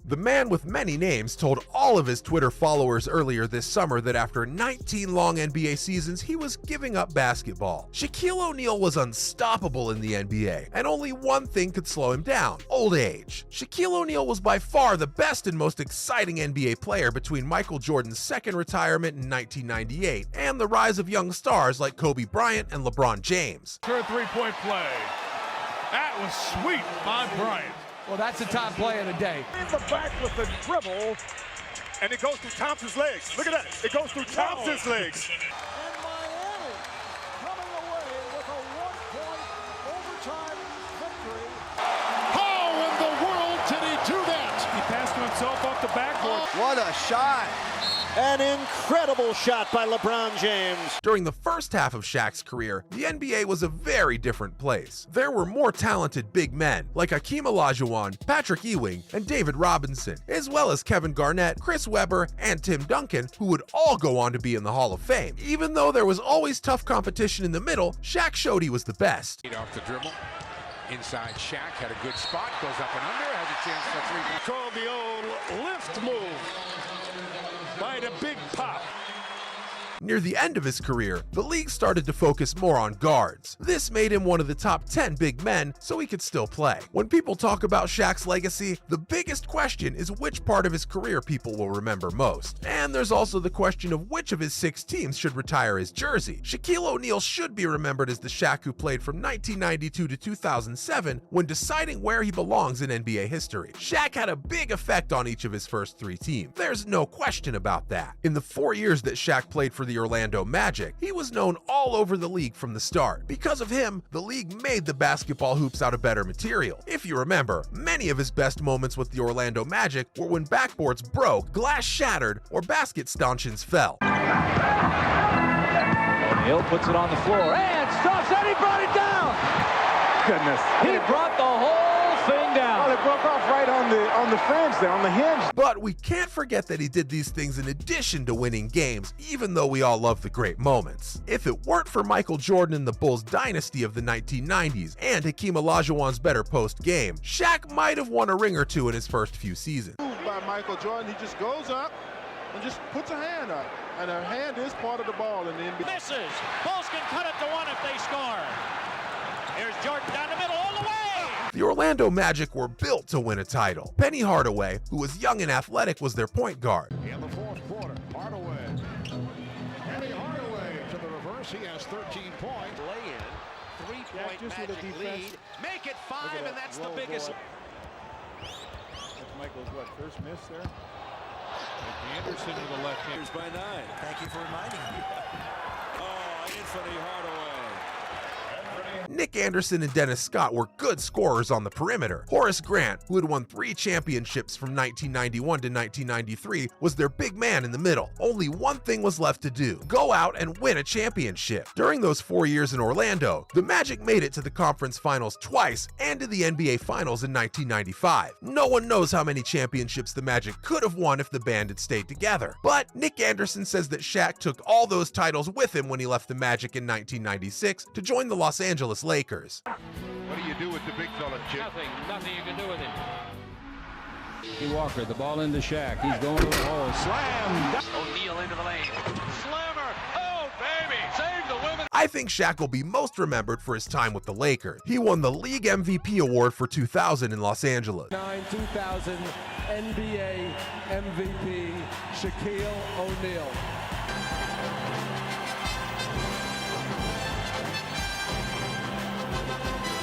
The man with many names told all of his Twitter followers earlier this summer that after 19 long NBA seasons, he was giving up basketball. Shaquille O'Neal was unstoppable in the NBA, and only one thing could slow him down: old age. Shaquille O'Neal was by far the best and most exciting NBA player between Michael Jordan's second retirement in 1998 and the rise of young stars like Kobe Bryant and LeBron James. For a three-point play. That was sweet by Bryant. Well, that's the top play of the day. In the back with the dribble, and it goes through Thompson's legs. Look at that. It goes through Thompson's legs. And Miami coming away with a one-point overtime victory. How in the world did he do that? He passed to himself off the backboard. What a shot. An incredible shot by LeBron James. During the first half of Shaq's career, the NBA was a very different place. There were more talented big men like Hakeem Olajuwon, Patrick Ewing, and David Robinson, as well as Kevin Garnett, Chris Webber, and Tim Duncan, who would all go on to be in the Hall of Fame. Even though there was always tough competition in the middle, Shaq showed he was the best. Off the dribble. Inside Shaq had a good spot, goes up and under, has a chance for three. Called the old lift move by the big pop. Near the end of his career, the league started to focus more on guards. This made him one of the top 10 big men, so he could still play. When people talk about Shaq's legacy, the biggest question is which part of his career people will remember most. And there's also the question of which of his 6 teams should retire his jersey. Shaquille O'Neal should be remembered as the Shaq who played from 1992 to 2007 when deciding where he belongs in NBA history. Shaq had a big effect on each of his first 3 teams. There's no question about that. In the 4 years that Shaq played for the Orlando Magic, he was known all over the league from the start. Because of him, the league made the basketball hoops out of better material. If you remember, many of his best moments with the Orlando Magic were when backboards broke, glass shattered, or basket stanchions fell. O'Neal puts it on the floor and stops, and he brought it down! Goodness. He brought the whole thing down. Oh, it broke off right on the fringe there, on the hinge. But we can't forget that he did these things in addition to winning games, even though we all love the great moments. If it weren't for Michael Jordan and the Bulls dynasty of the 1990s and Hakeem Olajuwon's better post game, Shaq might have won a ring or two in his first few seasons. By Michael Jordan, he just goes up and just puts a hand up, and a hand is part of the ball in the NBA. Misses. Bulls can cut it to 1 if they score. Here's Jordan down the middle all the way. The Orlando Magic were built to win a title. Penny Hardaway, who was young and athletic, was their point guard. In the fourth quarter, Hardaway. Penny Hardaway to the reverse. He has 13 points. Lay in. 3-point Magic lead. Make it 5, and that's the biggest. That's Michael's first miss there? Anderson to the left hand. By 9. Thank you for reminding me. Oh, Anthony Hardaway. Nick Anderson and Dennis Scott were good scorers on the perimeter. Horace Grant, who had won 3 championships from 1991 to 1993, was their big man in the middle. Only one thing was left to do: go out and win a championship. During those 4 years in Orlando, the Magic made it to the conference finals twice and to the NBA finals in 1995. No one knows how many championships the Magic could have won if the band had stayed together. But Nick Anderson says that Shaq took all those titles with him when he left the Magic in 1996 to join the Los Angeles Lakers. What do you do with the big fella, Chip? Nothing you can do with him. Walker, the ball into Shaq. He's going to the hole. Slam! O'Neal into the lane. Slammer. Oh, baby. Save the women. I think Shaq will be most remembered for his time with the Lakers. He won the league MVP award for 2000 in Los Angeles. 2000 NBA MVP, Shaquille O'Neal.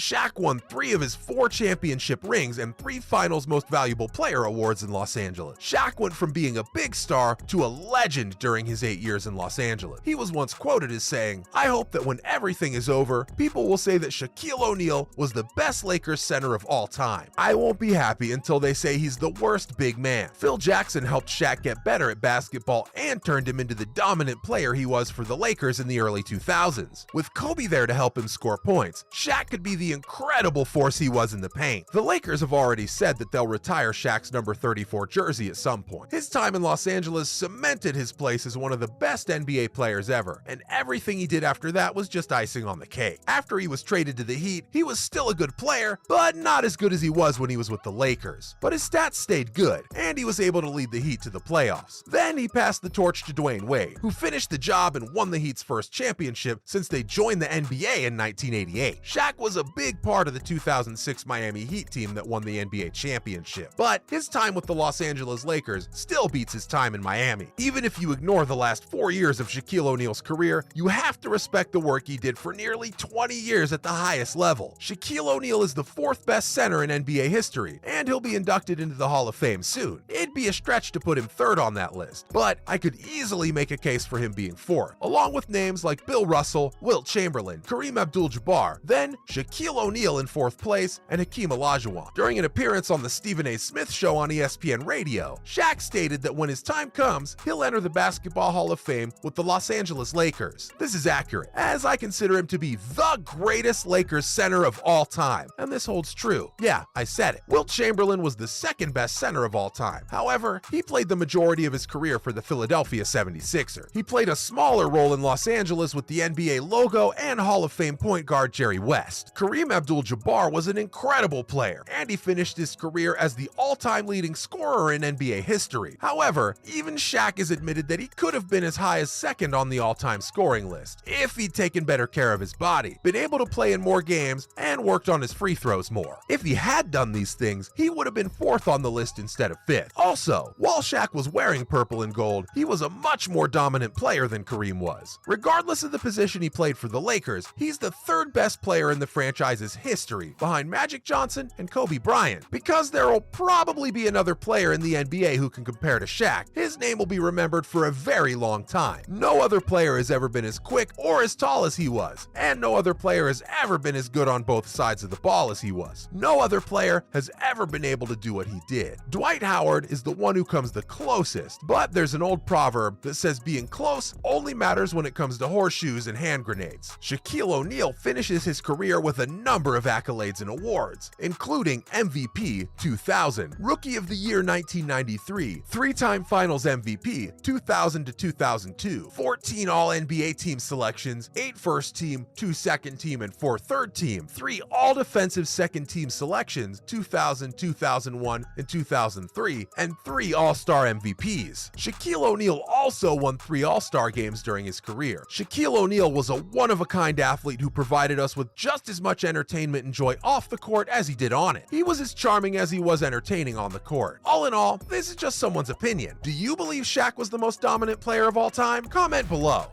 Shaq won 3 of his 4 championship rings and 3 Finals Most Valuable Player awards in Los Angeles. Shaq went from being a big star to a legend during his 8 years in Los Angeles. He was once quoted as saying, "I hope that when everything is over, people will say that Shaquille O'Neal was the best Lakers center of all time. I won't be happy until they say he's the worst big man." Phil Jackson helped Shaq get better at basketball and turned him into the dominant player he was for the Lakers in the early 2000s. With Kobe there to help him score points, Shaq could be the incredible force he was in the paint. The Lakers have already said that they'll retire Shaq's number 34 jersey at some point. His time in Los Angeles cemented his place as one of the best NBA players ever, and everything he did after that was just icing on the cake. After he was traded to the Heat, he was still a good player, but not as good as he was when he was with the Lakers. But his stats stayed good, and he was able to lead the Heat to the playoffs. Then he passed the torch to Dwayne Wade, who finished the job and won the Heat's first championship since they joined the NBA in 1988. Shaq was a big part of the 2006 Miami Heat team that won the NBA championship, but his time with the Los Angeles Lakers still beats his time in Miami. Even if you ignore the last 4 years of Shaquille O'Neal's career, you have to respect the work he did for nearly 20 years at the highest level. Shaquille O'Neal is the 4th best center in NBA history, and he'll be inducted into the Hall of Fame soon. It'd be a stretch to put him 3rd on that list, but I could easily make a case for him being 4th, along with names like Bill Russell, Wilt Chamberlain, Kareem Abdul-Jabbar, then Shaquille O'Neal in 4th place, and Hakeem Olajuwon. During an appearance on the Stephen A. Smith Show on ESPN Radio, Shaq stated that when his time comes, he'll enter the Basketball Hall of Fame with the Los Angeles Lakers. This is accurate, as I consider him to be the greatest Lakers center of all time, and this holds true. Yeah, I said it. Wilt Chamberlain was the 2nd best center of all time. However, he played the majority of his career for the Philadelphia 76ers. He played a smaller role in Los Angeles with the NBA logo and Hall of Fame point guard Jerry West. Kareem Abdul-Jabbar was an incredible player, and he finished his career as the all-time leading scorer in NBA history. However, even Shaq has admitted that he could have been as high as 2nd on the all-time scoring list if he'd taken better care of his body, been able to play in more games, and worked on his free throws more. If he had done these things, he would have been 4th on the list instead of 5th. Also, while Shaq was wearing purple and gold, he was a much more dominant player than Kareem was. Regardless of the position he played for the Lakers, he's the 3rd best player in the franchise's history, behind Magic Johnson and Kobe Bryant. Because there will probably be another player in the NBA who can compare to Shaq, his name will be remembered for a very long time. No other player has ever been as quick or as tall as he was, and no other player has ever been as good on both sides of the ball as he was. No other player has ever been able to do what he did. Dwight Howard is the one who comes the closest, but there's an old proverb that says being close only matters when it comes to horseshoes and hand grenades. Shaquille O'Neal finishes his career with a number of accolades and awards, including MVP 2000, Rookie of the Year 1993, 3-time Finals MVP 2000 to 2002, 14 All-NBA team selections, 8 first team, 2 second team, and 4 third team, 3 All-Defensive second team selections 2000, 2001, and 2003, and 3 All-Star MVPs. Shaquille O'Neal also won 3 All-Star games during his career. Shaquille O'Neal was a one-of-a-kind athlete who provided us with just as much entertainment and joy off the court as he did on it. He was as charming as he was entertaining on the court. All in all, this is just someone's opinion. Do you believe Shaq was the most dominant player of all time? Comment below.